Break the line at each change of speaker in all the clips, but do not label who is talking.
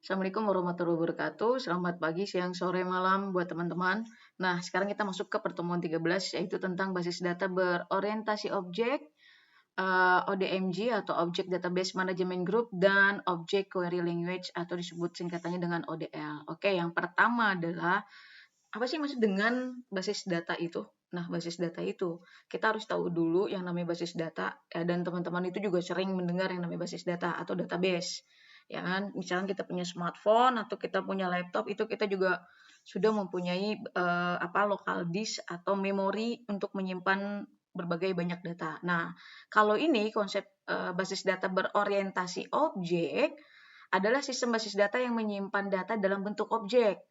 Assalamualaikum warahmatullahi wabarakatuh. Selamat pagi, siang, sore, malam buat teman-teman. Nah, sekarang kita masuk ke pertemuan 13, yaitu tentang basis data berorientasi objek, ODMG atau Object Database Management Group, dan Object Query Language atau disebut singkatannya dengan ODL. Oke, yang pertama adalah apa sih maksud dengan basis data itu? Nah, basis data itu kita harus tahu dulu yang namanya basis data, dan teman-teman itu juga sering mendengar yang namanya basis data atau database. Ya kan? Misalnya kita punya smartphone atau kita punya laptop, itu kita juga sudah mempunyai local disk atau memori untuk menyimpan berbagai banyak data. Nah, kalau ini konsep basis data berorientasi objek adalah sistem basis data yang menyimpan data dalam bentuk objek.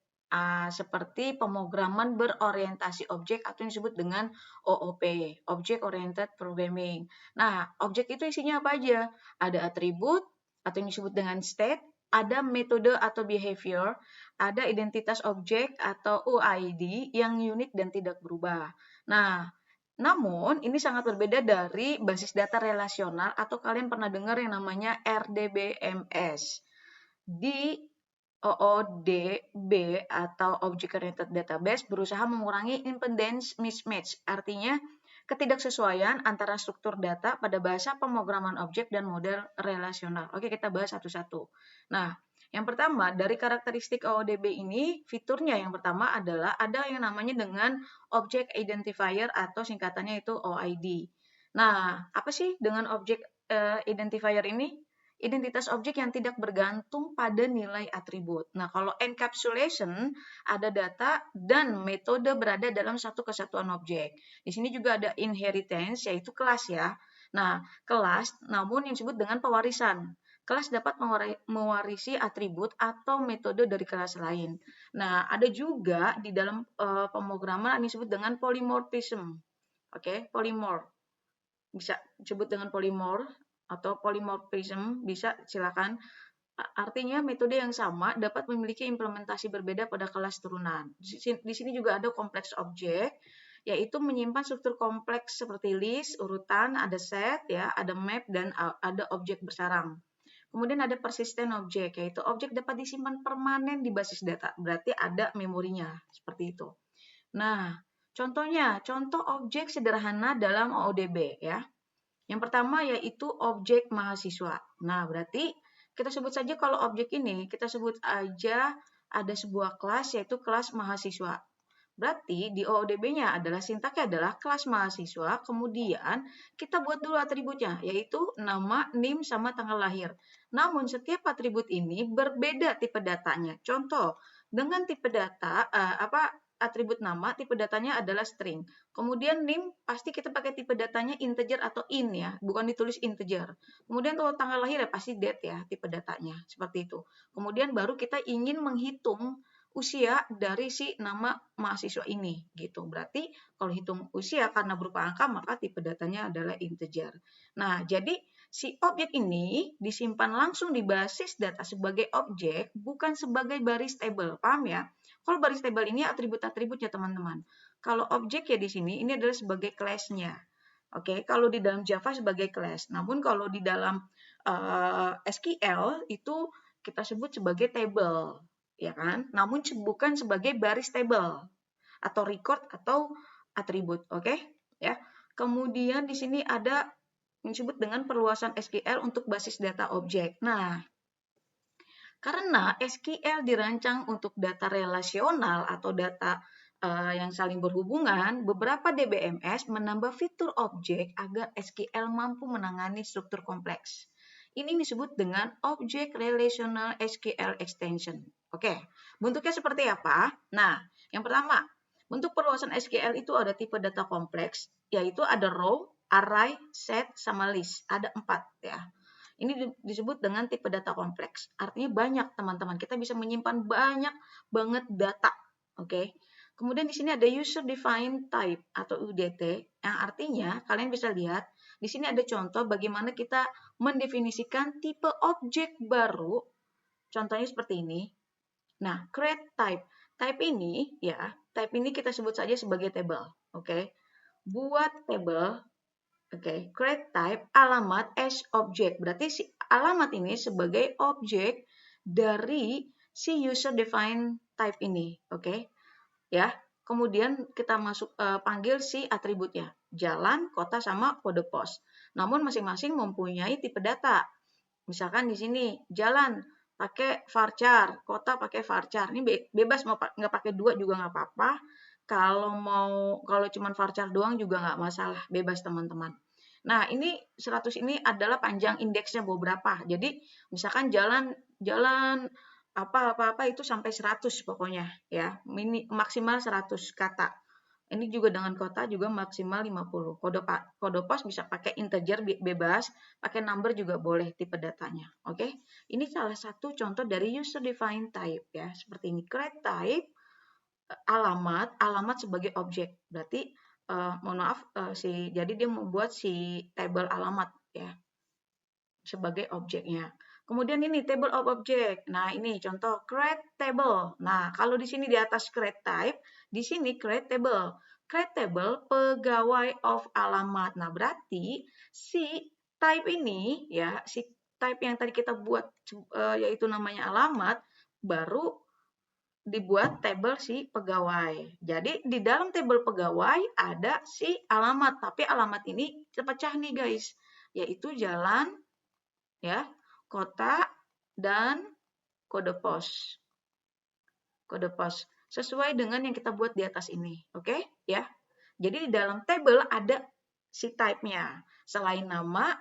Seperti pemrograman berorientasi objek atau yang disebut dengan OOP, Object Oriented Programming. Nah, objek itu isinya apa aja? Ada atribut atau yang disebut dengan state, ada metode atau behavior, ada identitas objek atau UID yang unik dan tidak berubah. Nah, namun ini sangat berbeda dari basis data relasional atau kalian pernah dengar yang namanya RDBMS. Di OODB atau Object Oriented Database berusaha mengurangi impedance mismatch, artinya ketidaksesuaian antara struktur data pada bahasa pemrograman objek dan model relasional. Oke, kita bahas satu-satu. Nah, yang pertama, dari karakteristik OODB ini, fiturnya yang pertama adalah ada yang namanya dengan Object Identifier atau singkatannya itu OID. Nah, apa sih dengan Object Identifier ini? Identitas objek yang tidak bergantung pada nilai atribut. Nah, kalau encapsulation ada data dan metode berada dalam satu kesatuan objek. Di sini juga ada inheritance, yaitu kelas ya. Nah, kelas namun yang disebut dengan pewarisan. Kelas dapat mewarisi atribut atau metode dari kelas lain. Nah, ada juga di dalam pemrograman yang disebut dengan polymorphism. Oke, polymorph. Bisa disebut dengan polymorph atau polymorphism, bisa silakan. Artinya metode yang sama dapat memiliki implementasi berbeda pada kelas turunan. Di sini juga ada kompleks objek, yaitu menyimpan struktur kompleks seperti list, urutan, ada set, ya, ada map, dan ada objek bersarang. Kemudian ada persistent objek, yaitu objek dapat disimpan permanen di basis data, berarti ada memorinya, seperti itu. Nah, contoh objek sederhana dalam OODB, ya. Yang pertama yaitu objek mahasiswa. Nah, berarti kita sebut saja kalau objek ini, kita sebut aja ada sebuah kelas yaitu kelas mahasiswa. Berarti di OODB-nya adalah sintaknya adalah kelas mahasiswa, kemudian kita buat dulu atributnya, yaitu nama, NIM, sama tanggal lahir. Namun setiap atribut ini berbeda tipe datanya. Contoh, dengan tipe data, atribut nama, tipe datanya adalah string. Kemudian NIM pasti kita pakai tipe datanya integer atau int ya, bukan ditulis integer. Kemudian kalau tanggal lahir ya pasti date ya, tipe datanya, seperti itu. Kemudian baru kita ingin menghitung usia dari si nama mahasiswa ini gitu. Berarti kalau hitung usia karena berupa angka maka tipe datanya adalah integer. Nah, jadi si objek ini disimpan langsung di basis data sebagai objek bukan sebagai baris table. Paham ya? Kalau baris table ini atribut-atributnya teman-teman. Kalau objek ya di sini ini adalah sebagai class-nya. Oke, kalau di dalam Java sebagai class. Namun kalau di dalam SQL itu kita sebut sebagai table, ya kan? Namun bukan sebagai baris table atau record atau atribut, oke? Ya. Kemudian di sini ada yang disebut dengan perluasan SQL untuk basis data objek. Nah, karena SQL dirancang untuk data relasional atau data yang saling berhubungan, beberapa DBMS menambah fitur objek agar SQL mampu menangani struktur kompleks. Ini disebut dengan Object Relational SQL Extension. Oke, bentuknya seperti apa? Nah, yang pertama, bentuk perluasan SQL itu ada tipe data kompleks, yaitu ada row, array, set, sama list. Ada 4 ya. Ini disebut dengan tipe data kompleks. Artinya banyak teman-teman. Kita bisa menyimpan banyak banget data. Oke. Kemudian di sini ada user defined type atau UDT yang artinya kalian bisa lihat di sini ada contoh bagaimana kita mendefinisikan tipe objek baru. Contohnya seperti ini. Nah, create type. Type ini ya, type ini kita sebut saja sebagai table. Oke. Buat table. Oke, create type alamat as object. Berarti si alamat ini sebagai objek dari si user define type ini, oke? Ya. Kemudian kita panggil si atributnya, jalan, kota, sama kode pos. Namun masing-masing mempunyai tipe data. Misalkan di sini jalan pakai varchar, kota pakai varchar. Ini bebas, mau nggak pakai 2 juga nggak apa-apa. Kalau cuma varchar doang juga nggak masalah, bebas teman-teman. Nah, ini 100 ini adalah panjang indeksnya beberapa. Jadi misalkan jalan apa-apa itu sampai 100 pokoknya ya. Maksimal 100 kata. Ini juga dengan kota juga maksimal 50. Kode pos bisa pakai integer bebas, pakai number juga boleh tipe datanya. Oke. Ini salah satu contoh dari user defined type ya. Seperti ini, create type alamat sebagai objek. Berarti mohon maaf jadi dia membuat si table alamat ya sebagai objeknya. Kemudian ini table of object. Nah, ini contoh create table. Nah, kalau di sini di atas create type, di sini create table. Create table pegawai of alamat. Nah, berarti si type ini ya, si type yang tadi kita buat yaitu namanya alamat baru dibuat table si pegawai. Jadi di dalam table pegawai ada si alamat, tapi alamat ini terpecah nih guys, yaitu jalan ya, kota, dan kode pos. Kode pos sesuai dengan yang kita buat di atas ini, oke ya. Jadi di dalam table ada si type-nya, selain nama,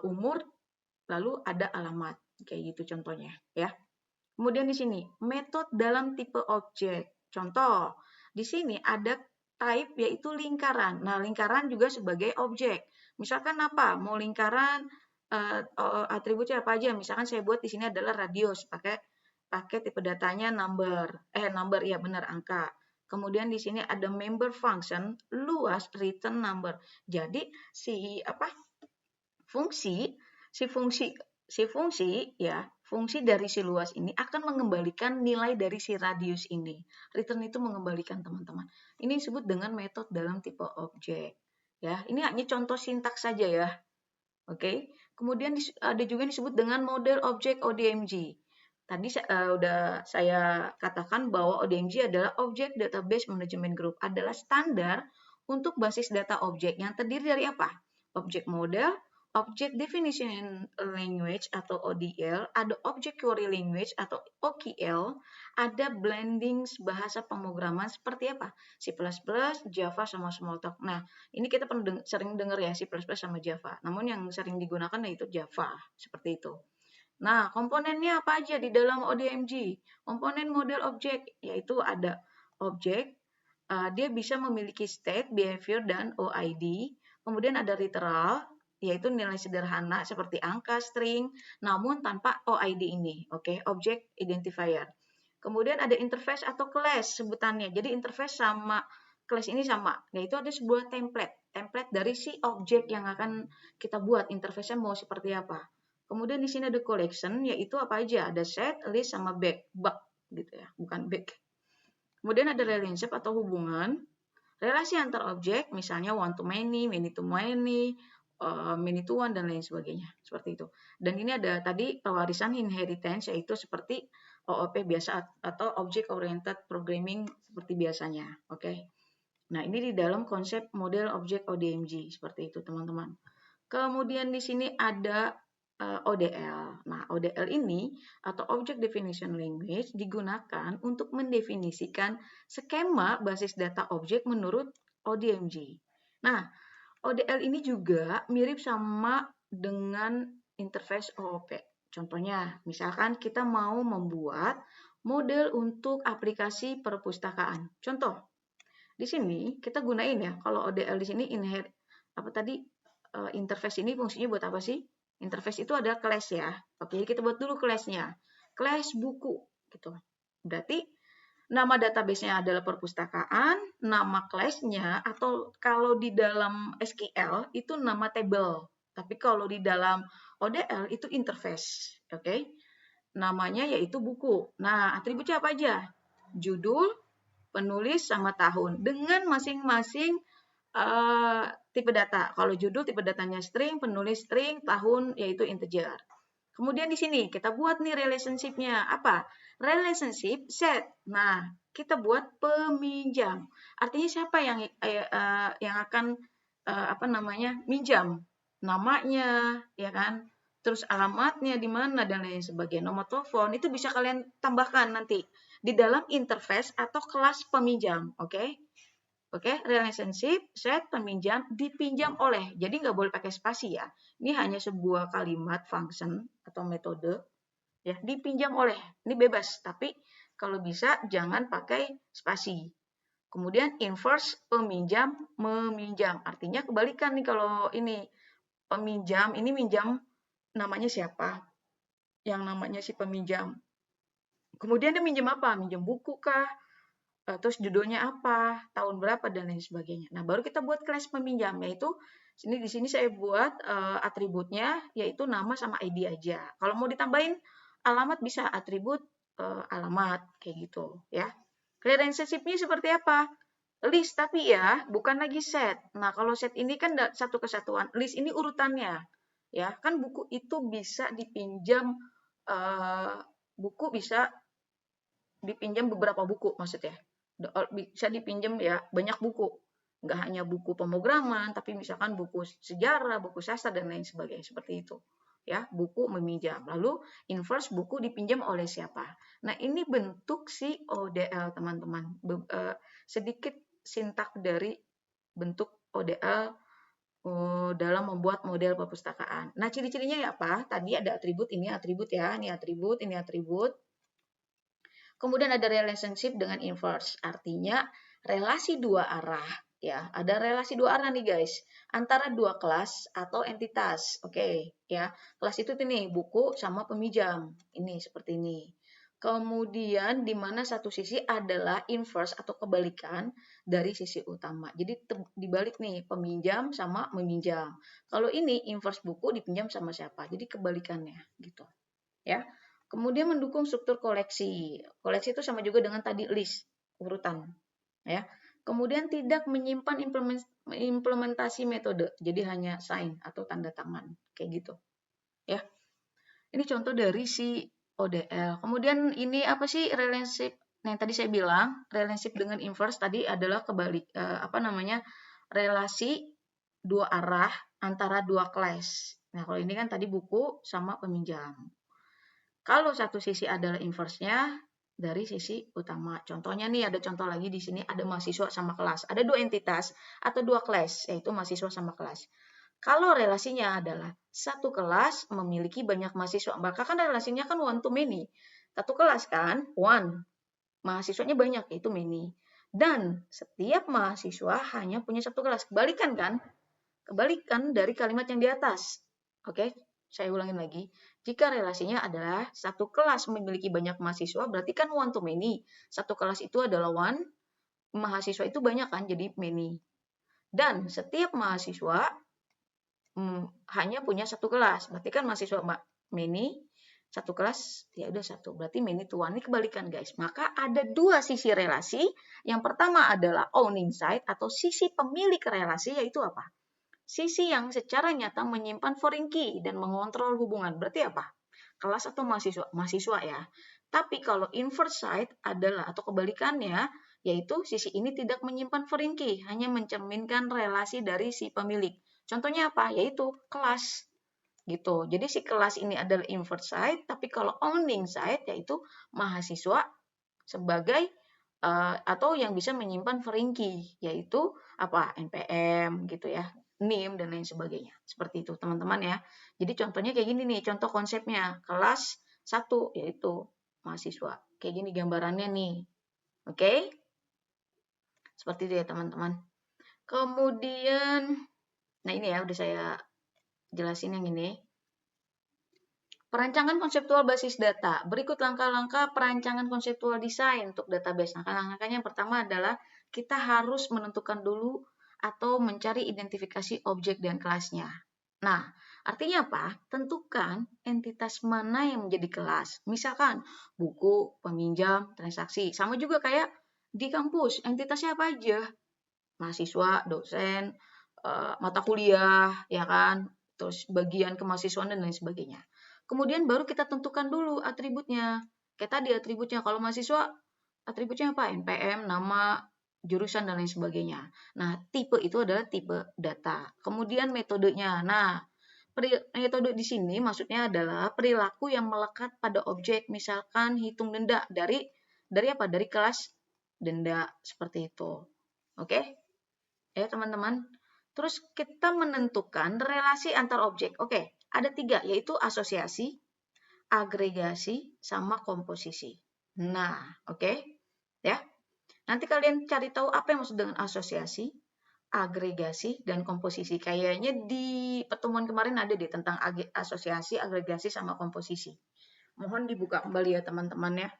umur, lalu ada alamat, kayak gitu contohnya ya. Kemudian di sini metode dalam tipe objek. Contoh, di sini ada type yaitu lingkaran. Nah, lingkaran juga sebagai objek. Misalkan apa? Mau lingkaran atributnya apa aja? Misalkan saya buat di sini adalah radius, pakai tipe datanya number ya benar, angka. Kemudian di sini ada member function luas return number. Jadi fungsi dari si luas ini akan mengembalikan nilai dari si radius ini. Return itu mengembalikan teman-teman. Ini disebut dengan metode dalam tipe objek. Ya, ini hanya contoh sintaks saja ya. Oke. Kemudian ada juga yang disebut dengan model objek ODMG. Tadi udah saya katakan bahwa ODMG adalah Object Database Management Group, adalah standar untuk basis data objek yang terdiri dari apa? Object model, Object Definition Language atau ODL, ada Object Query Language atau OQL, ada blending bahasa pemrograman seperti apa? C++, Java, sama Smalltalk. Nah, ini kita sering dengar ya C++ sama Java. Namun yang sering digunakan yaitu Java, seperti itu. Nah, komponennya apa aja di dalam ODMG? Komponen model objek, yaitu ada objek, dia bisa memiliki state, behavior, dan OID. Kemudian ada literal, yaitu nilai sederhana seperti angka, string, namun tanpa OID ini. Oke, object identifier. Kemudian ada interface atau class sebutannya. Jadi interface sama class ini sama, yaitu ada sebuah template dari si objek yang akan kita buat. Interface-nya mau seperti apa. Kemudian di sini ada collection, yaitu apa aja? Ada set, list, sama bug gitu ya, bukan back. Kemudian ada relationship atau hubungan, relasi antar objek, misalnya one to many, many to many, many to one, dan lain sebagainya, seperti itu. Dan ini ada tadi pewarisan inheritance, yaitu seperti OOP biasa atau Object Oriented Programming seperti biasanya. Oke. Nah, ini di dalam konsep model objek ODMG, seperti itu teman-teman. Kemudian di sini ada ODL. Nah, ODL ini atau Object Definition Language digunakan untuk mendefinisikan skema basis data objek menurut ODMG. Nah, ODL ini juga mirip sama dengan interface OOP. Contohnya, misalkan kita mau membuat model untuk aplikasi perpustakaan. Contoh, di sini kita gunain ya, kalau ODL di sini interface ini fungsinya buat apa sih? Interface itu ada class ya. Oke, kita buat dulu class-nya. Class buku gitu. Berarti nama database-nya adalah perpustakaan, nama class-nya atau kalau di dalam SQL itu nama table. Tapi kalau di dalam ODL itu interface. Oke. Namanya yaitu buku. Nah, atributnya apa aja? Judul, penulis, sama tahun dengan masing-masing tipe data. Kalau judul tipe datanya string, penulis string, tahun yaitu integer. Kemudian di sini kita buat nih relationship-nya. Apa? Relationship set. Nah, kita buat peminjam. Artinya siapa yang akan minjam? Namanya, ya kan? Terus alamatnya di mana dan lain sebagainya. Nomor telepon itu bisa kalian tambahkan nanti di dalam interface atau kelas peminjam, oke? Oke, relationship, set, peminjam, dipinjam oleh. Jadi nggak boleh pakai spasi ya. Ini hanya sebuah kalimat function atau metode ya, dipinjam oleh. Ini bebas, tapi kalau bisa jangan pakai spasi. Kemudian inverse, peminjam, meminjam. Artinya kebalikan nih kalau ini peminjam, ini minjam namanya siapa? Yang namanya si peminjam. Kemudian dia minjam apa? Minjam buku kah? Terus judulnya apa, tahun berapa, dan lain sebagainya. Nah, baru kita buat kelas peminjam, yaitu di sini saya buat atributnya, yaitu nama sama ID aja. Kalau mau ditambahin alamat bisa atribut alamat, kayak gitu ya. Relationship-nya seperti apa? List, tapi ya bukan lagi set. Nah, kalau set ini kan satu kesatuan, list ini urutannya. Ya, kan buku itu bisa dipinjam, buku bisa dipinjam beberapa buku maksudnya. Bisa dipinjam ya banyak buku. Nggak hanya buku pemrograman, tapi misalkan buku sejarah, buku sastra, dan lain sebagainya. Seperti itu. Ya, buku meminjam. Lalu inverse, buku dipinjam oleh siapa. Nah, ini bentuk si ODL, teman-teman. Sedikit sintak dari bentuk ODL dalam membuat model perpustakaan. Nah, ciri-cirinya ya apa? Tadi ada atribut, ini atribut ya, ini atribut, ini atribut. Kemudian ada relationship dengan inverse, artinya relasi dua arah. Ya, ada relasi dua arah nih guys, antara dua kelas atau entitas. Oke, ya. Kelas itu nih buku sama peminjam. Ini seperti ini. Kemudian di mana satu sisi adalah inverse atau kebalikan dari sisi utama. Jadi dibalik nih, peminjam sama meminjam. Kalau ini inverse buku dipinjam sama siapa? Jadi kebalikannya gitu. Ya. Kemudian mendukung struktur koleksi. Koleksi itu sama juga dengan tadi list, urutan. Ya. Kemudian tidak menyimpan implementasi metode, jadi hanya sign atau tanda tangan, kayak gitu. Ya. Ini contoh dari si ODL. Kemudian ini apa sih relationship? Nah, yang tadi saya bilang, relationship dengan inverse tadi adalah relasi dua arah antara dua kelas. Nah, kalau ini kan tadi buku sama peminjam. Kalau satu sisi adalah inverse-nya dari sisi utama. Contohnya nih ada contoh lagi di sini ada mahasiswa sama kelas. Ada dua entitas atau dua kelas, yaitu mahasiswa sama kelas. Kalau relasinya adalah satu kelas memiliki banyak mahasiswa, maka kan relasinya kan one to many. Satu kelas kan, one. Mahasiswanya banyak, yaitu many. Dan setiap mahasiswa hanya punya satu kelas. Kebalikan kan? Kebalikan dari kalimat yang di atas. Oke, saya ulangin lagi. Jika relasinya adalah satu kelas memiliki banyak mahasiswa, berarti kan one to many. Satu kelas itu adalah one, mahasiswa itu banyak kan, jadi many. Dan setiap mahasiswa hanya punya satu kelas, berarti kan mahasiswa many, satu kelas, ya udah satu. Berarti many to one, ini kebalikan guys. Maka ada dua sisi relasi. Yang pertama adalah owning side atau sisi pemilik relasi, yaitu apa? Sisi yang secara nyata menyimpan foreign key dan mengontrol hubungan. Berarti apa? Kelas atau mahasiswa? Mahasiswa ya. Tapi kalau inverse side adalah atau kebalikannya, yaitu sisi ini tidak menyimpan foreign key, hanya mencerminkan relasi dari si pemilik. Contohnya apa? Yaitu kelas. Gitu. Jadi si kelas ini adalah inverse side, tapi kalau owning side yaitu mahasiswa sebagai atau yang bisa menyimpan foreign key, yaitu apa? NPM gitu ya. NIM dan lain sebagainya. Seperti itu teman-teman ya. Jadi contohnya kayak gini nih, contoh konsepnya. Kelas 1 yaitu mahasiswa. Kayak gini gambarannya nih. Oke? Seperti itu ya teman-teman. Kemudian, nah ini ya udah saya jelasin yang ini. Perancangan konseptual basis data. Berikut langkah-langkah perancangan konseptual desain untuk database. Nah, langkah-langkahnya yang pertama adalah kita harus menentukan dulu atau mencari identifikasi objek dan kelasnya. Nah, artinya apa? Tentukan entitas mana yang menjadi kelas. Misalkan buku, peminjam, transaksi. Sama juga kayak di kampus, entitasnya apa aja? Mahasiswa, dosen, mata kuliah, ya kan? Terus bagian kemahasiswaan dan lain sebagainya. Kemudian baru kita tentukan dulu atributnya. Kayak tadi atributnya, kalau mahasiswa atributnya apa? NPM, nama, jurusan, dan lain sebagainya. Nah, tipe itu adalah tipe data. Kemudian metodenya. Nah, metode di sini maksudnya adalah perilaku yang melekat pada objek, misalkan hitung denda dari apa? Dari kelas denda seperti itu. Oke? Ya, teman-teman. Terus kita menentukan relasi antar objek. Oke, ada 3, yaitu asosiasi, agregasi, sama komposisi. Nah, oke. Ya. Nanti kalian cari tahu apa yang maksud dengan asosiasi, agregasi, dan komposisi. Kayaknya di pertemuan kemarin ada deh tentang asosiasi, agregasi, sama komposisi. Mohon dibuka kembali ya teman-teman ya,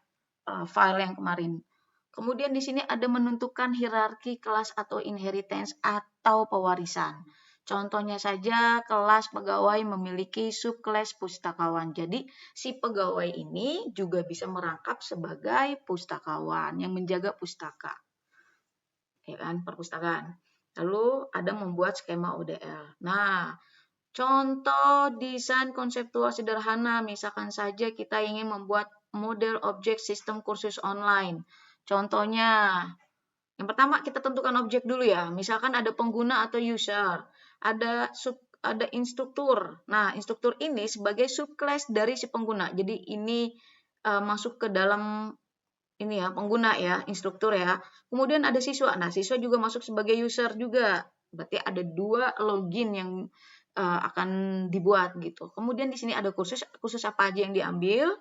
file yang kemarin. Kemudian di sini ada menentukan hierarki kelas atau inheritance atau pewarisan. Contohnya saja kelas pegawai memiliki subkelas pustakawan. Jadi si pegawai ini juga bisa merangkap sebagai pustakawan yang menjaga pustaka. Ya kan, perpustakaan. Lalu ada membuat skema ODL. Nah, contoh desain konseptual sederhana, misalkan saja kita ingin membuat model objek sistem kursus online. Contohnya, yang pertama kita tentukan objek dulu ya. Misalkan ada pengguna atau user, ada instruktur. Nah, instruktur ini sebagai subclass dari si pengguna. Jadi ini masuk ke dalam ini ya, pengguna ya, instruktur ya. Kemudian ada siswa. Nah, siswa juga masuk sebagai user juga. Berarti ada 2 login yang akan dibuat gitu. Kemudian di sini ada kursus apa aja yang diambil,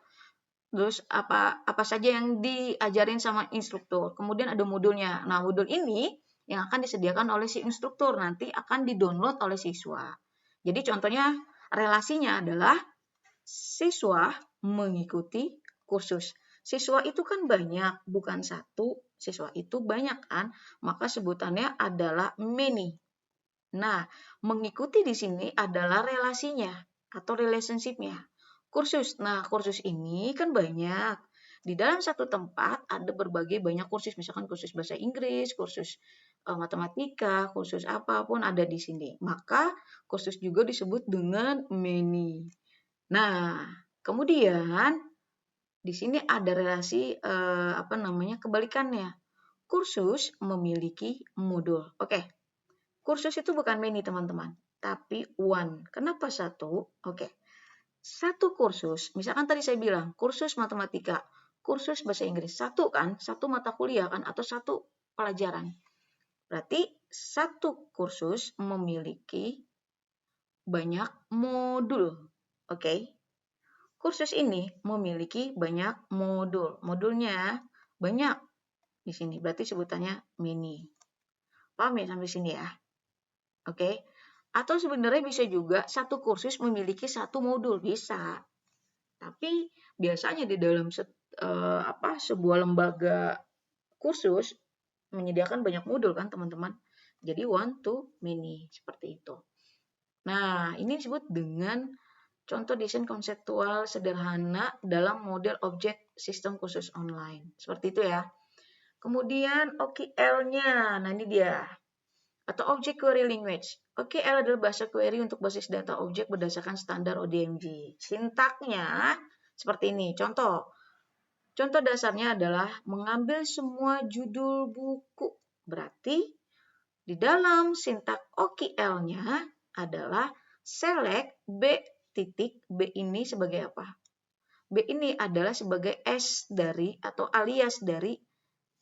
terus apa saja yang diajarin sama instruktur. Kemudian ada modulnya. Nah, modul ini yang akan disediakan oleh si instruktur, nanti akan di-download oleh siswa. Jadi contohnya relasinya adalah siswa mengikuti kursus. Siswa itu kan banyak, bukan satu. Siswa itu banyak kan, maka sebutannya adalah many. Nah, mengikuti di sini adalah relasinya atau relationship-nya. Kursus. Nah, kursus ini kan banyak. Di dalam satu tempat ada berbagai banyak kursus, misalkan kursus bahasa Inggris, kursus matematika, kursus apapun ada di sini. Maka kursus juga disebut dengan many. Nah, kemudian di sini ada relasi kebalikannya. Kursus memiliki modul. Oke. Kursus itu bukan many, teman-teman, tapi one. Kenapa satu? Oke. Satu kursus, misalkan tadi saya bilang kursus matematika, kursus bahasa Inggris, satu kan, satu mata kuliah kan, atau satu pelajaran. Berarti satu kursus memiliki banyak modul. Oke. Kursus ini memiliki banyak modul. Modulnya banyak di sini. Berarti sebutannya mini. Paham ya sampai sini ya? Oke. Atau sebenarnya bisa juga satu kursus memiliki satu modul. Bisa. Tapi biasanya di dalam sebuah lembaga kursus menyediakan banyak modul kan teman-teman. Jadi one to many. Seperti itu. Nah, ini disebut dengan contoh desain konseptual sederhana dalam model objek sistem kursus online. Seperti itu ya. Kemudian OQL-nya, nah ini dia. Atau Object Query Language. OQL adalah bahasa query untuk basis data objek berdasarkan standar ODMG. Sintaknya seperti ini. Contoh dasarnya adalah mengambil semua judul buku. Berarti di dalam sintak OQL-nya adalah select B titik, B ini sebagai apa? B ini adalah sebagai S dari atau alias dari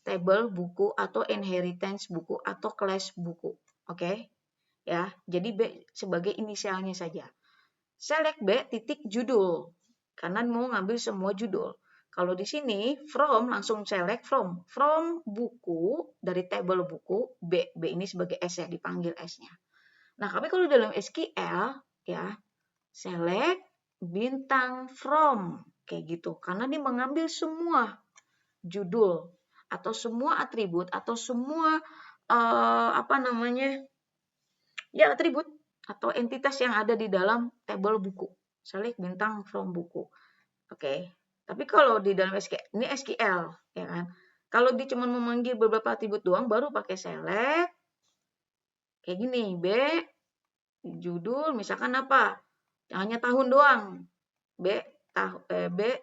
table buku atau inheritance buku atau class buku. Oke? Ya, jadi B sebagai inisialnya saja. Select B titik judul. Karena mau ngambil semua judul. Kalau di sini from langsung select from buku dari table buku B ini sebagai S ya, dipanggil S-nya. Nah, tapi kalau dalam SQL ya select bintang from kayak gitu karena dia mengambil semua judul atau semua atribut atau semua atribut atau entitas yang ada di dalam tabel buku. Select bintang from buku. Oke. Tapi kalau di dalam SQL, ini SQL ya kan. Kalau dia cuma memanggil beberapa atribut doang baru pakai select kayak gini, B judul misalkan apa? Hanya tahun doang. B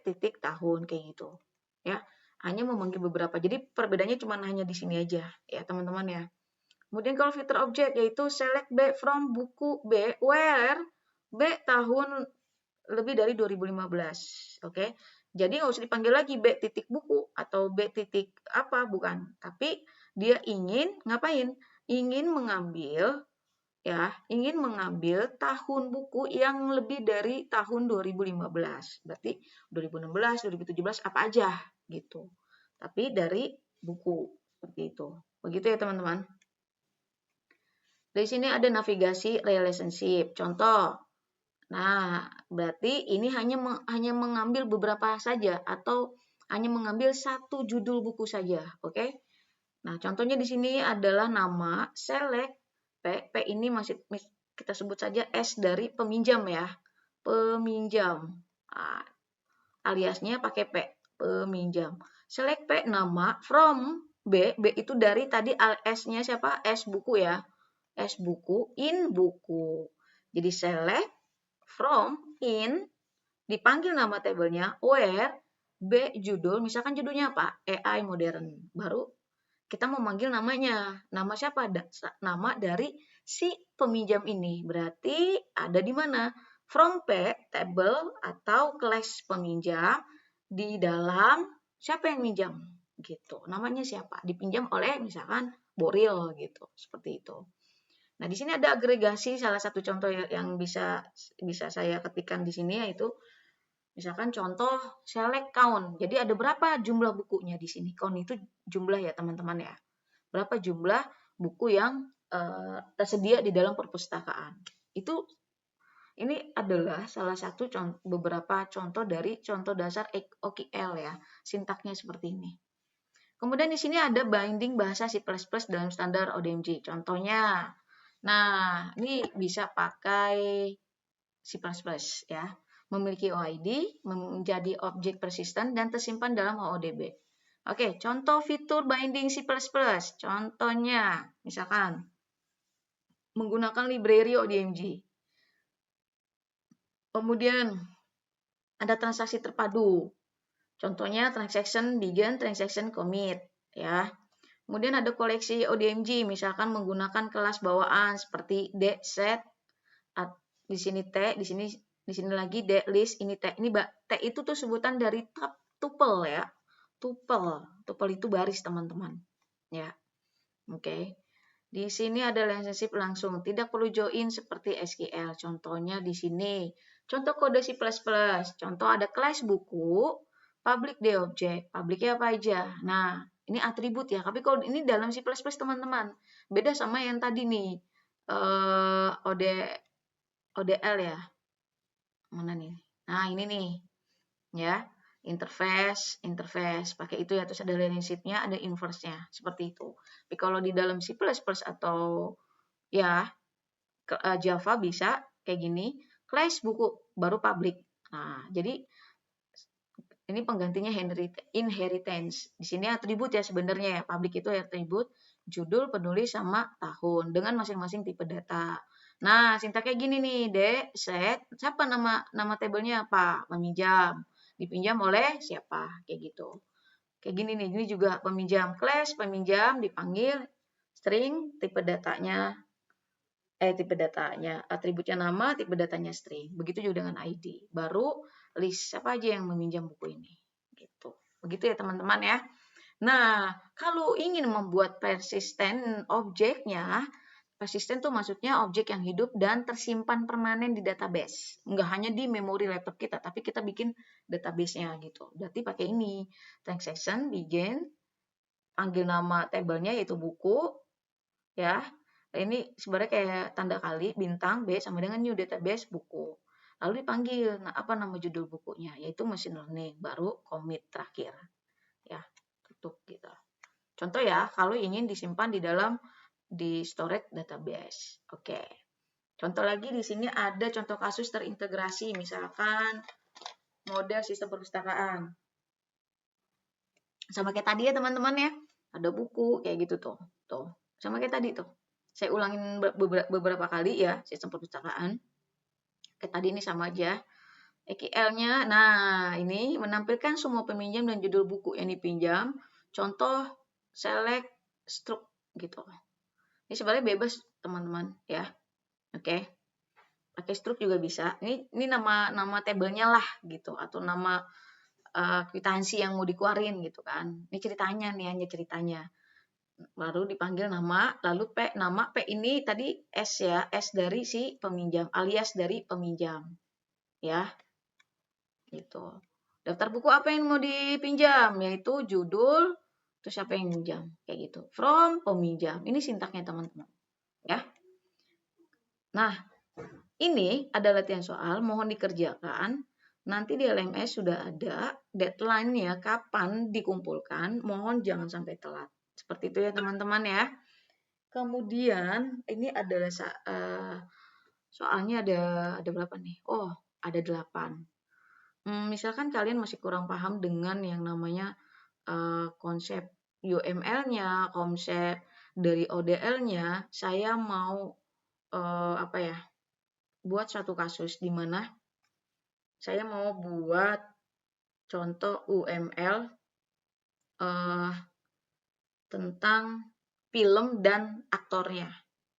titik tahun kayak gitu. Ya, hanya memanggil beberapa. Jadi perbedaannya cuma hanya di sini aja ya teman-teman ya. Kemudian kalau fitur objek yaitu select B from buku B where B tahun lebih dari 2015. Oke. Jadi nggak usah dipanggil lagi B titik buku atau B titik apa, bukan. Tapi dia ingin ngapain? Ingin mengambil tahun buku yang lebih dari tahun 2015. Berarti 2016, 2017 apa aja gitu. Tapi dari buku seperti itu. Begitu ya teman-teman. Dari sini ada navigasi relationship. Contoh. Nah, berarti ini hanya mengambil beberapa saja atau hanya mengambil satu judul buku saja, oke? Nah, contohnya di sini adalah nama select P ini masih kita sebut saja S dari peminjam ya. Peminjam. Nah, aliasnya pakai P, peminjam. Select P nama from B itu dari tadi S-nya siapa? S buku ya. S buku, in buku. Jadi select from, in, dipanggil nama tabelnya, where, B judul, misalkan judulnya apa? AI modern. Baru kita mau manggil namanya. Nama siapa? Nama dari si peminjam ini. Berarti ada di mana? From P, table atau kelas peminjam di dalam siapa yang minjam gitu. Namanya siapa? Dipinjam oleh misalkan Boril gitu. Seperti itu. Nah, di sini ada agregasi salah satu contoh yang bisa saya ketikkan di sini yaitu misalkan contoh select count. Jadi ada berapa jumlah bukunya di sini? Count itu jumlah ya teman-teman ya. Berapa jumlah buku yang tersedia di dalam perpustakaan. Ini adalah salah satu beberapa contoh dari contoh dasar OQL ya. Sintaknya seperti ini. Kemudian di sini ada binding bahasa C++ dalam standar ODMG. Contohnya, nah ini bisa pakai C++ ya. Memiliki OID, menjadi objek persisten dan tersimpan dalam OODB. Oke, contoh fitur binding C++. Contohnya, misalkan menggunakan library ODMG. Kemudian ada transaksi terpadu. Contohnya transaction begin, transaction commit ya. Kemudian ada koleksi ODMG, misalkan menggunakan kelas bawaan seperti D set, di sini T, di sini lagi D list, ini T. Ini T itu tuh sebutan dari tuple ya. Tuple itu baris teman-teman. Ya. Oke. Di sini ada relationship langsung, tidak perlu join seperti SQL. Contohnya di sini. Contoh kode C++. Contoh ada kelas buku, public D object. Publiknya apa aja? Nah, ini atribut ya. Tapi kalau ini dalam C++ teman-teman. Beda sama yang tadi nih. ODL ya. Mana nih? Nah, ini nih. Ya. Interface pakai itu ya, terus ada relationship-nya, ada inverse-nya, seperti itu. Tapi kalau di dalam C++ atau ya Java bisa kayak gini, class buku baru public. Nah, jadi ini penggantinya inheritance. Di sini atribut ya sebenarnya ya, public itu atribut, judul, penulis sama tahun dengan masing-masing tipe data. Nah, sintaknya gini nih, D set, siapa nama tabelnya apa? Peminjam. Dipinjam oleh siapa? Kayak gitu. Kayak gini nih, ini juga peminjam class, peminjam dipanggil string, tipe datanya, atributnya nama, tipe datanya string. Begitu juga dengan ID. Baru list siapa aja yang meminjam buku ini. Gitu. Begitu ya teman-teman ya. Nah, kalau ingin membuat persisten objeknya, persisten tuh maksudnya objek yang hidup dan tersimpan permanen di database. Nggak hanya di memori laptop kita, tapi kita bikin database-nya gitu. Berarti pakai ini, transaction, begin, panggil nama tabelnya yaitu buku, ya. Ini sebenarnya kayak tanda kali, bintang, B sama dengan new database, buku. Lalu dipanggil, apa nama judul bukunya, yaitu machine learning, baru commit terakhir. Ya, tutup gitu. Contoh ya, kalau ingin disimpan di storage database. Oke. Contoh lagi di sini ada contoh kasus terintegrasi, misalkan model sistem perpustakaan. Sama kayak tadi ya teman-teman ya. Ada buku kayak gitu tuh. Tuh, sama kayak tadi tuh. Saya ulangin beberapa kali ya sistem perpustakaan. Kayak tadi ini sama aja. EQL-nya, nah ini menampilkan semua peminjam dan judul buku yang dipinjam. Contoh, select, struk gitu. Ini sebenarnya bebas teman-teman ya. Oke. Pakai struk juga bisa. Ini nama tabelnya lah gitu, atau nama kwitansi yang mau dikeluarin gitu kan. Ini ceritanya nih, hanya ceritanya. Baru dipanggil nama, lalu P, nama P ini tadi S ya, S dari si peminjam, alias dari peminjam. Ya. Gitu. Daftar buku apa yang mau dipinjam? Yaitu judul, terus siapa yang pinjam, kayak gitu. From peminjam. Ini sintaknya teman-teman. Ya. Nah, ini ada latihan soal, mohon dikerjakan. Nanti di LMS sudah ada deadline-nya kapan dikumpulkan, mohon jangan sampai telat. Seperti itu ya teman-teman ya. Kemudian ini adalah soalnya ada berapa nih? Oh, ada 8. Misalkan kalian masih kurang paham dengan yang namanya konsep UML-nya, konsep dari ODL-nya, saya mau buat suatu kasus di mana saya mau buat contoh UML tentang film dan aktornya.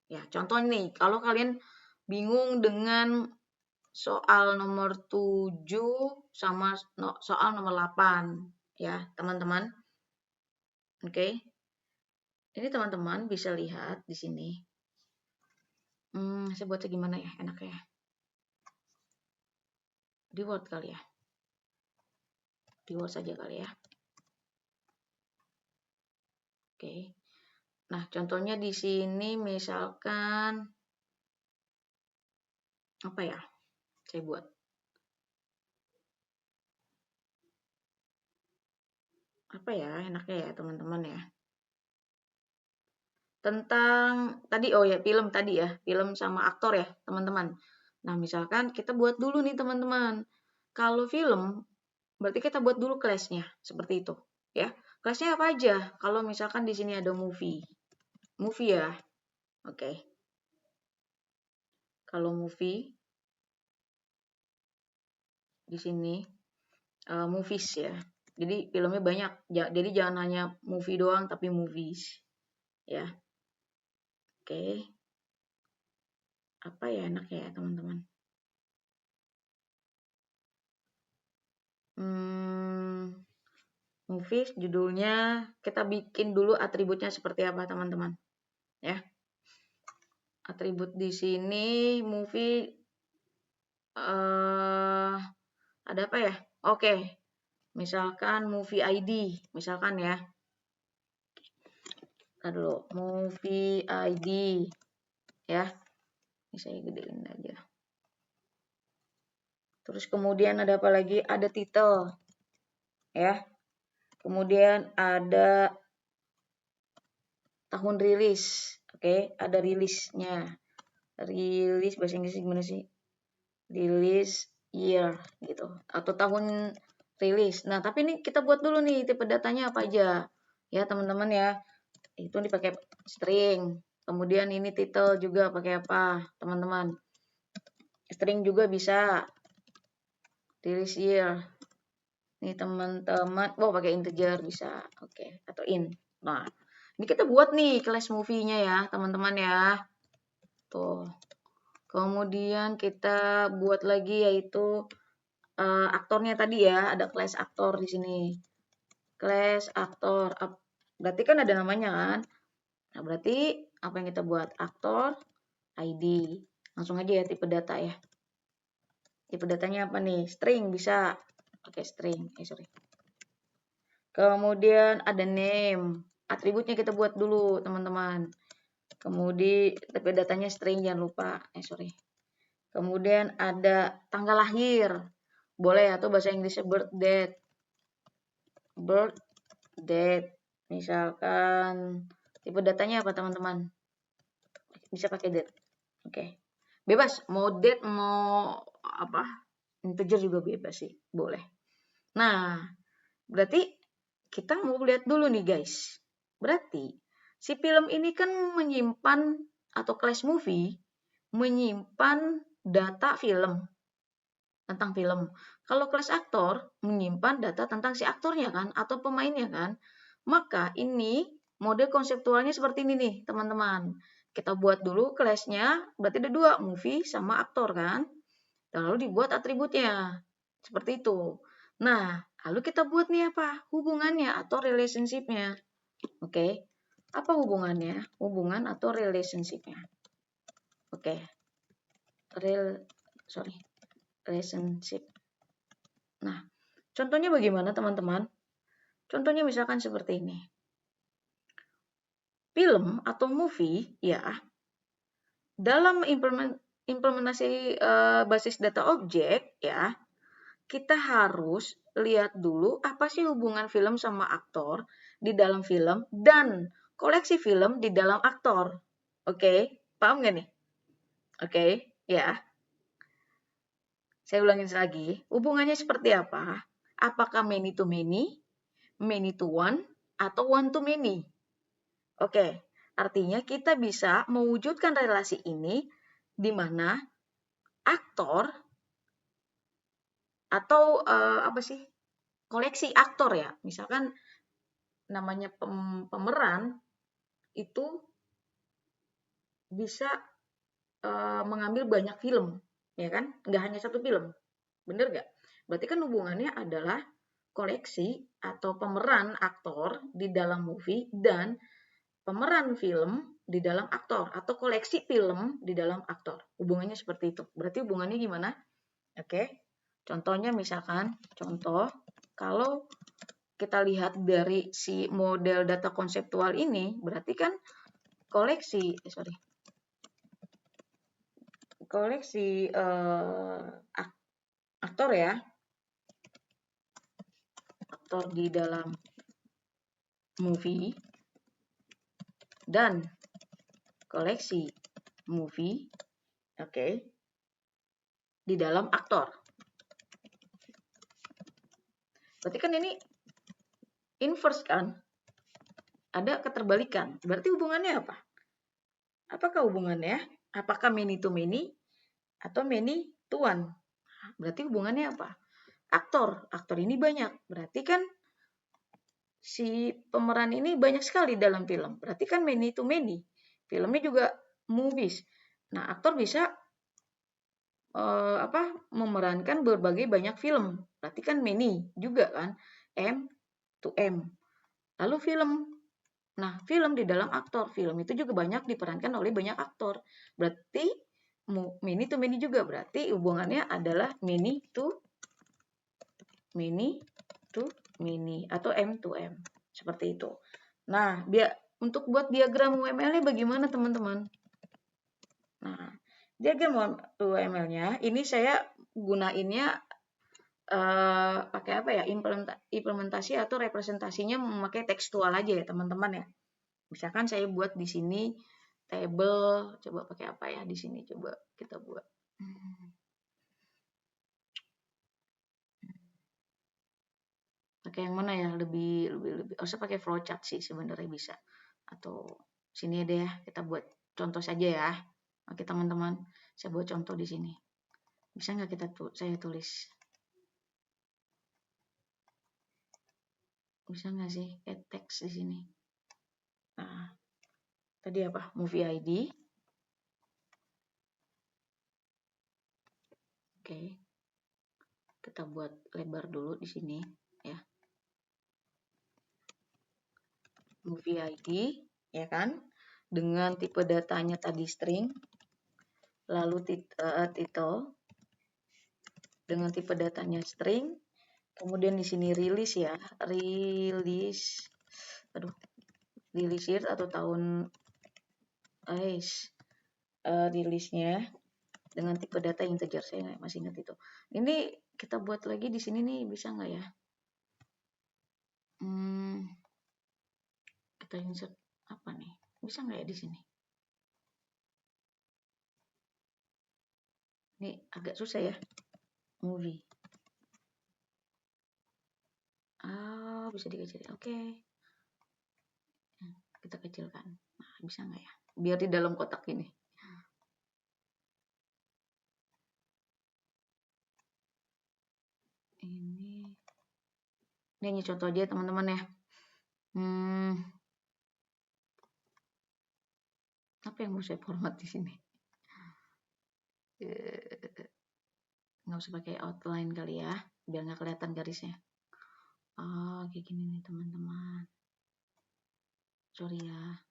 Ya, contoh nih, kalau kalian bingung dengan soal nomor 7 sama soal nomor 8 ya, teman-teman. Oke. Ini teman-teman bisa lihat di sini. Saya buatnya gimana ya enaknya ya? Di Word kali ya. Di Word saja kali ya. Oke. Nah, contohnya di sini misalkan apa ya? Saya buat. Apa ya enaknya ya, teman-teman ya? Tentang tadi, oh ya, film tadi ya. Film sama aktor ya, teman-teman. Nah, misalkan kita buat dulu nih, teman-teman. Kalau film, berarti kita buat dulu kelasnya, seperti itu, ya. Kelasnya apa aja? Kalau misalkan di sini ada movie. Movie ya. Oke. Kalau movie di sini movies ya. Jadi filmnya banyak. Jadi jangan hanya movie doang tapi movies. Ya. Oke. Apa ya enaknya ya, teman-teman? Movies judulnya kita bikin dulu atributnya seperti apa, teman-teman. Ya. Atribut di sini movie ada apa ya? Oke. Misalkan movie ID, misalkan ya. Kita dulu, movie ID. Ya. Ini saya gedein aja. Terus kemudian ada apa lagi? Ada title. Ya. Kemudian ada tahun rilis. Oke, ada rilisnya. Rilis bahasa Inggris gimana sih? Rilis year gitu, atau tahun rilis. Nah, tapi ini kita buat dulu nih tipe datanya apa aja. Ya, teman-teman ya. Itu dipakai string. Kemudian ini title juga pakai apa, teman-teman? String juga bisa. Rilis year. Ini teman-teman, pakai integer bisa. Oke, atau int. Nah, ini kita buat nih kelas movie-nya ya, teman-teman ya. Tuh. Kemudian kita buat lagi yaitu aktornya tadi ya, ada kelas aktor di sini. Kelas aktor. Berarti kan ada namanya kan? Nah, berarti apa yang kita buat? Aktor ID. Langsung aja ya tipe data ya. Tipe datanya apa nih? String bisa. Pakai string. Sorry. Kemudian ada name. Atributnya kita buat dulu, teman-teman. Kemudian tipe datanya string, jangan lupa. Sorry. Kemudian ada tanggal lahir. Boleh atau bahasa Inggrisnya birth date. Birth date. Misalkan tipe datanya apa, teman-teman? Bisa pakai date. Oke. Bebas, mau date, mau apa? Integer juga bebas sih, boleh. Nah, berarti kita mau lihat dulu nih, guys. Berarti si film ini kan menyimpan, atau class movie menyimpan data film. tentang film. Kalau kelas aktor menyimpan data tentang si aktornya kan, atau pemainnya kan. Maka ini model konseptualnya seperti ini nih, teman-teman. Kita buat dulu kelasnya, berarti ada dua, movie sama aktor kan. Lalu dibuat atributnya. Seperti itu. Nah, lalu kita buat nih apa? Hubungannya atau relationship-nya. Oke. Apa hubungannya? Hubungan atau relationship-nya. Oke. Relationship. Nah, contohnya bagaimana teman-teman? Contohnya misalkan seperti ini. Film atau movie, ya, dalam implementasi basis data objek, ya, kita harus lihat dulu apa sih hubungan film sama aktor di dalam film dan koleksi film di dalam aktor. Oke, paham nggak nih? Oke, ya. Saya ulangin lagi, hubungannya seperti apa? Apakah many to many to one, atau one to many? Oke, artinya kita bisa mewujudkan relasi ini di mana aktor atau apa sih? Koleksi aktor ya. Misalkan namanya pemeran itu bisa mengambil banyak film, ya kan? Nggak hanya satu film. Bener nggak? Berarti kan hubungannya adalah koleksi atau pemeran aktor di dalam movie dan pemeran film di dalam aktor atau koleksi film di dalam aktor. Hubungannya seperti itu. Berarti hubungannya gimana? Oke. Contohnya misalkan, kalau kita lihat dari si model data konseptual ini, berarti kan koleksi aktor ya, aktor di dalam movie dan koleksi movie, oke, di dalam aktor. Berarti kan ini inverse kan? Ada keterbalikan. Berarti hubungannya apa? Apakah hubungannya? Apakah many to many atau many to one? Berarti hubungannya apa? Aktor ini banyak. Berarti kan si pemeran ini banyak sekali dalam film. Berarti kan many to many. Filmnya juga movies. Nah, aktor bisa memerankan berbagai banyak film. Berarti kan many juga kan. M to M. Lalu film. Nah, film di dalam aktor. Film itu juga banyak diperankan oleh banyak aktor. Berarti many to many juga. Berarti hubungannya adalah many to many atau M to M. Seperti itu. Nah, untuk buat diagram UML-nya bagaimana teman-teman? Nah, diagram UML-nya ini saya gunainnya pakai apa ya? Implementasi atau representasinya memakai tekstual aja ya teman-teman ya. Misalkan saya buat di sini table, coba pakai apa ya di sini, coba kita buat. Pakai yang mana ya? Lebih. Usah pakai flowchart sih sebenarnya bisa. Atau sini deh ya, kita buat contoh saja ya. Oke teman-teman, saya buat contoh di sini. Bisa nggak saya tulis? Bisa nggak sih add text di sini? Nah, tadi apa? Movie ID. Oke. Kita buat lebar dulu di sini ya. Movie ID, ya kan? Dengan tipe datanya tadi string, lalu title dengan tipe datanya string, kemudian di sini release ya, release year atau tahun rilisnya dengan tipe data integer, saya masih ingat itu. Ini kita buat lagi di sini nih, bisa nggak ya? Kita insert apa nih? Bisa nggak ya di sini? Ini agak susah ya. Movie. Bisa dikecilin. Oke. Kita kecilkan. Nah, bisa nggak ya? Biar di dalam kotak ini. Ini hanya contoh aja teman-teman ya. Apa yang mau saya format di sini? Nggak usah pakai outline kali ya, biar nggak kelihatan garisnya. Oh, kayak gini nih teman-teman. Sorry ya.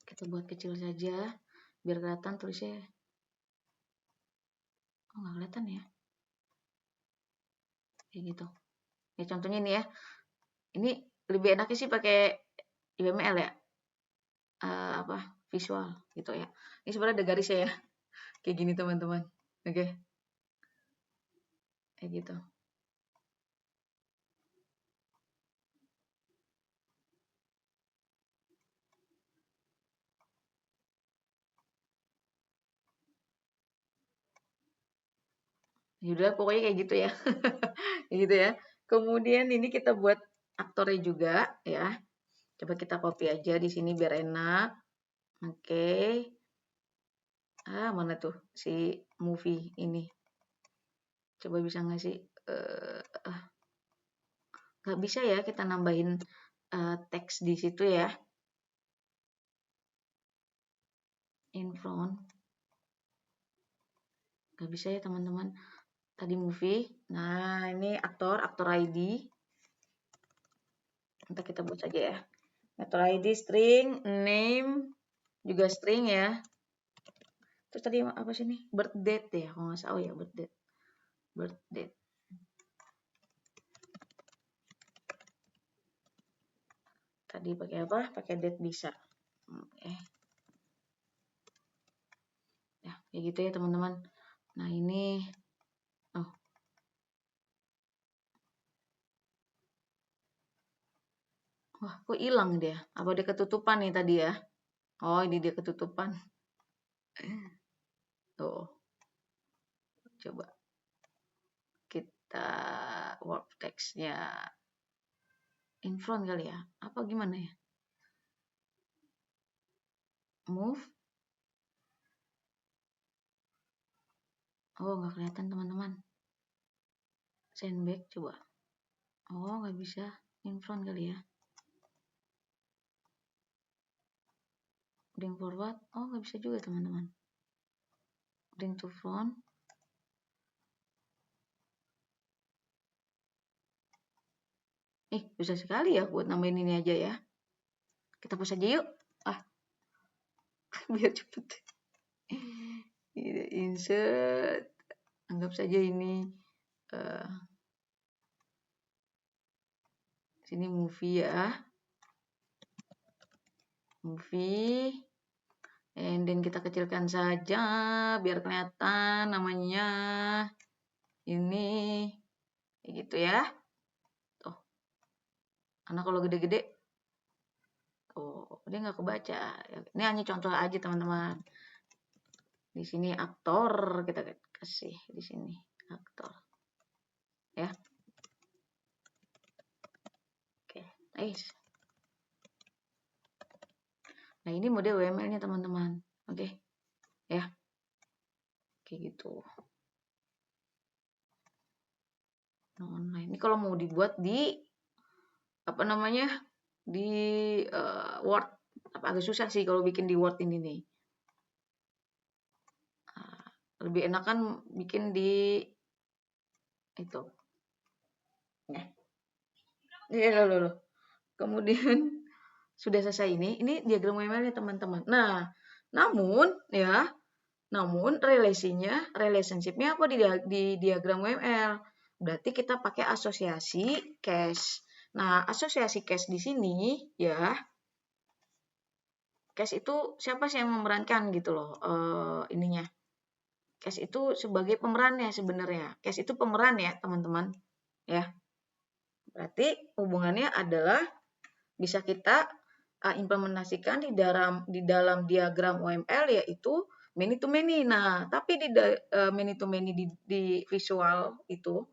Kita buat kecil saja, biar kelihatan tulisnya. Oh, nggak kelihatan ya. Kayak gitu. Ya contohnya ini ya. Ini lebih enaknya sih pakai UML ya. Apa visual gitu ya. Ini sebenarnya ada garisnya ya. Kayak gini teman-teman. Oke. Kayak gitu. Yaudah pokoknya kayak gitu ya. Kayak gitu ya. Kemudian ini kita buat aktornya juga ya. Coba kita copy aja di sini biar enak. Oke. Mana tuh si movie ini? Coba bisa nggak sih? Nggak bisa ya kita nambahin teks di situ ya. In front. Nggak bisa ya teman-teman. Tadi movie. Nah ini aktor ID. Nanti kita buat saja ya. Aktor ID string, name juga string ya. Terus tadi apa sih nih? Birth date ya, kalau nggak salah. Oh ya, birth date. Birth date. Tadi pakai apa? Pakai date bisa. Oke. Ya, kayak gitu ya teman-teman. Nah ini, oh. Wah, kok hilang dia? Apa dia ketutupan nih tadi ya? Oh, ini dia ketutupan. Tuh. Coba kita work text-nya in front kali ya. Apa gimana ya? Move. Oh, nggak kelihatan teman-teman. Send back coba. Oh, nggak bisa in front kali ya. Bring forward. Oh, nggak bisa juga teman-teman. Bring to front. Bisa sekali ya buat nambahin ini aja ya. Kita pause aja yuk. Biar cepet. Insert. Anggap saja ini sini movie ya. Movie. And then kita kecilkan saja biar kelihatan namanya. Ini kayak gitu ya. Tuh. Karena kalau gede-gede dia nggak kebaca. Ini hanya contoh aja teman-teman. Di sini aktor kita kasih di sini aktor. Ya. Oke, nice. Nah, ini mode UML-nya teman-teman. Oke. Ya. Kayak gitu. Online. Ini kalau mau dibuat di apa namanya? Di Word. Agak susah sih kalau bikin di Word ini nih. Lebih enak kan bikin di itu. Ya, loh. Kemudian sudah selesai ini diagram UML-nya teman-teman. Nah, namun relationship-nya apa di diagram UML? Berarti kita pakai asosiasi case. Nah, asosiasi case di sini ya, case itu siapa sih yang memerankan gitu loh ininya. Case itu sebagai pemerannya sebenarnya. Case itu pemeran ya teman-teman. Ya, berarti hubungannya adalah bisa kita implementasikan di dalam diagram UML yaitu many to many. Nah, tapi di many to many di visual itu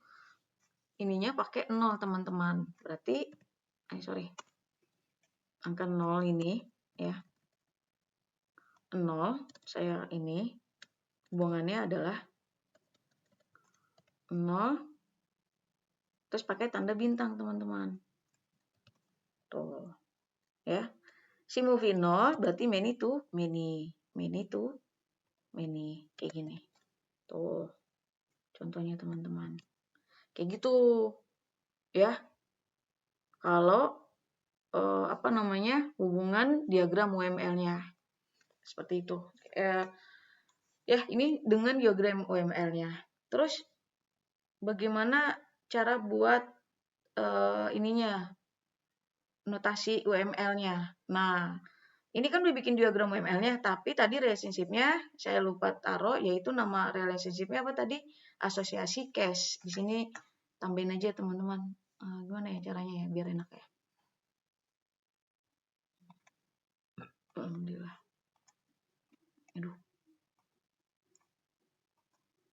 ininya pakai 0 teman-teman. Berarti angka 0 ini ya. 0 saya ini hubungannya adalah 0 terus pakai tanda bintang teman-teman. Tuh, ya. Si movie 0 berarti many to many to many, kayak gini. Tuh, contohnya teman-teman. Kayak gitu, ya. Kalau hubungan diagram UML-nya seperti itu. Ya, ini dengan diagram UML-nya. Terus bagaimana cara buat notasi UML-nya. Nah, ini kan udah bikin diagram UML-nya, tapi tadi relationship-nya saya lupa taruh, yaitu nama relationship-nya apa tadi? Asosiasi case. Di sini tambahin aja teman-teman. Gimana ya caranya ya biar enak ya. Alhamdulillah. Aduh.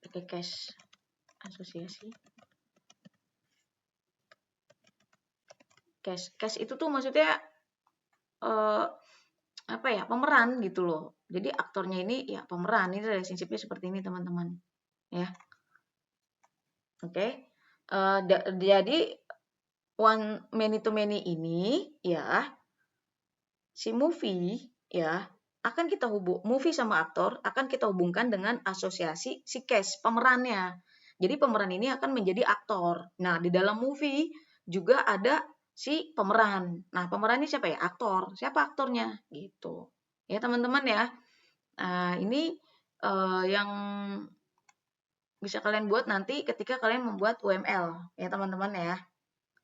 Pakai case asosiasi. Case itu tuh maksudnya pemeran gitu loh. Jadi aktornya ini ya pemeran. Ini relationship-nya seperti ini teman-teman. Ya. Oke. Jadi one many to many ini ya si movie ya akan kita movie sama aktor akan kita hubungkan dengan asosiasi si cast pemerannya. Jadi pemeran ini akan menjadi aktor. Nah, di dalam movie juga ada si pemeran. Nah, pemeran ini siapa ya? Aktor. Siapa aktornya? Gitu. Ya, teman-teman ya. Nah, ini yang bisa kalian buat nanti ketika kalian membuat UML ya, teman-teman ya.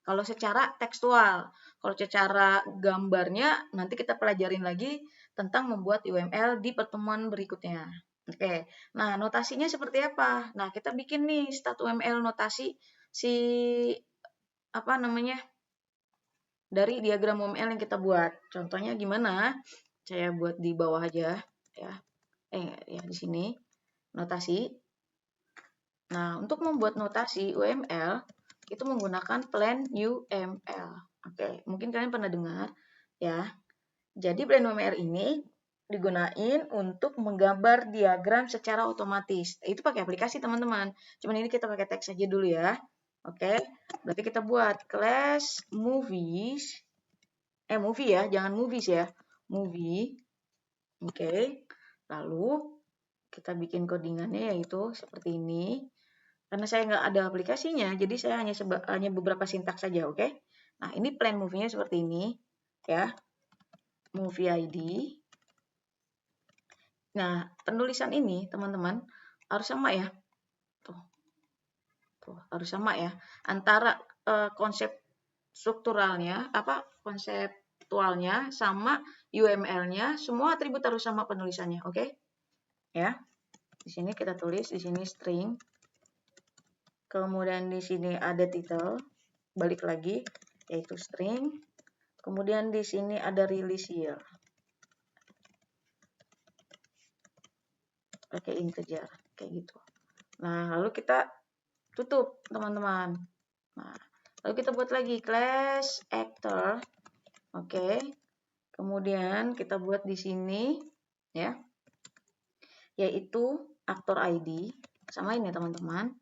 Kalau secara tekstual, kalau secara gambarnya nanti kita pelajarin lagi tentang membuat UML di pertemuan berikutnya. Oke, nah notasinya seperti apa? Nah kita bikin nih stat UML notasi dari diagram UML yang kita buat. Contohnya gimana? Saya buat di bawah aja ya. Di sini notasi. Nah untuk membuat notasi UML itu menggunakan plan UML. Oke, mungkin kalian pernah dengar ya. Jadi plan UML ini digunain untuk menggambar diagram secara otomatis. Itu pakai aplikasi teman-teman. Cuman ini kita pakai teks aja dulu ya. Oke, berarti kita buat class movie ya, jangan movies ya. Movie. Oke. Lalu kita bikin codingannya yaitu seperti ini. Karena saya nggak ada aplikasinya, jadi saya hanya beberapa sintaks saja, oke? Nah, ini plan movie-nya seperti ini, ya. Movie ID. Nah, penulisan ini, teman-teman, harus sama ya. Tuh, harus sama ya. Antara konsep strukturalnya, konseptualnya, sama UML-nya, semua atribut harus sama penulisannya, oke? Ya. Di sini kita tulis, di sini string. Kemudian di sini ada title, balik lagi, yaitu string. Kemudian di sini ada release year. Pakai integer, kayak gitu. Nah, lalu kita tutup, teman-teman. Nah, lalu kita buat lagi class actor. Oke. Kemudian kita buat di sini, ya, yaitu aktor ID. Samain ya, teman-teman.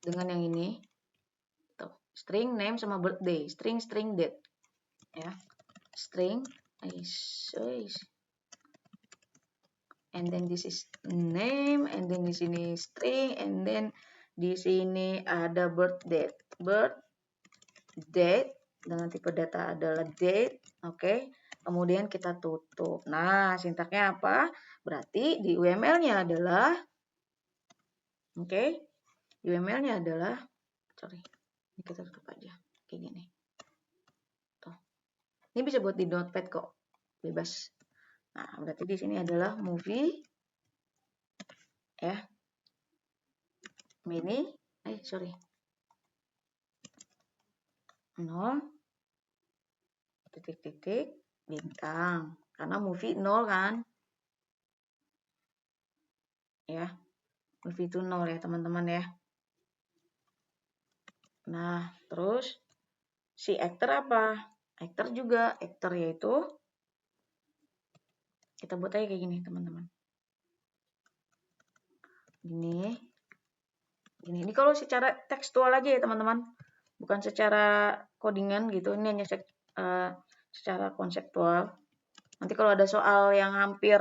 Dengan yang ini. Tuh, string name sama birthday, string date. Ya. String and then this is name, and then di sini string, and then di sini ada birth date dengan tipe data adalah date, oke. Kemudian kita tutup. Nah, sintaknya apa? Berarti di UML-nya adalah UML-nya adalah ini kita tutup aja kayak gini. Tuh. Ini bisa buat di notepad kok. Bebas. Nah, berarti di sini adalah movie ya. Mini 0 titik bintang karena movie 0 kan ya, movie itu 0 ya teman-teman ya. Nah terus si actor apa? Actor juga, actor yaitu kita buat aja kayak gini teman-teman. Ini Ini kalau secara tekstual aja ya teman-teman, bukan secara codingan gitu. Ini hanya secara konseptual. Nanti kalau ada soal yang hampir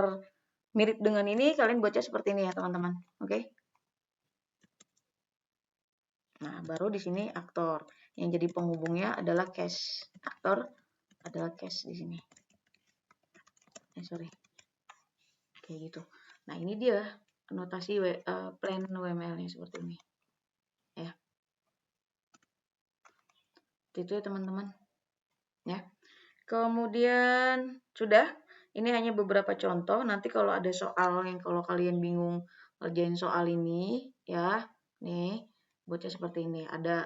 mirip dengan ini, kalian baca seperti ini ya teman-teman. Oke? Nah, baru di sini aktor. Yang jadi penghubungnya adalah case. Aktor adalah case di sini. Sorry. Kayak gitu. Nah, ini dia notasi plan UML-nya seperti ini. Ya. Itu ya teman-teman. Ya. Kemudian sudah, ini hanya beberapa contoh. Nanti kalau ada soal yang kalau kalian bingung ngerjain soal ini, ya, nih, buatnya seperti ini. Ada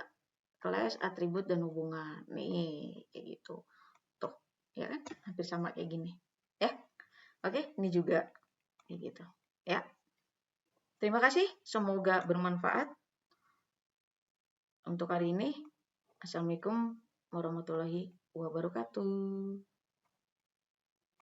kelas, atribut, dan hubungan. Nih, kayak gitu. Tuh, ya kan? Hampir sama kayak gini. Ya, oke, ini juga kayak gitu. Ya, terima kasih. Semoga bermanfaat untuk hari ini. Assalamualaikum warahmatullahi wabarakatuh.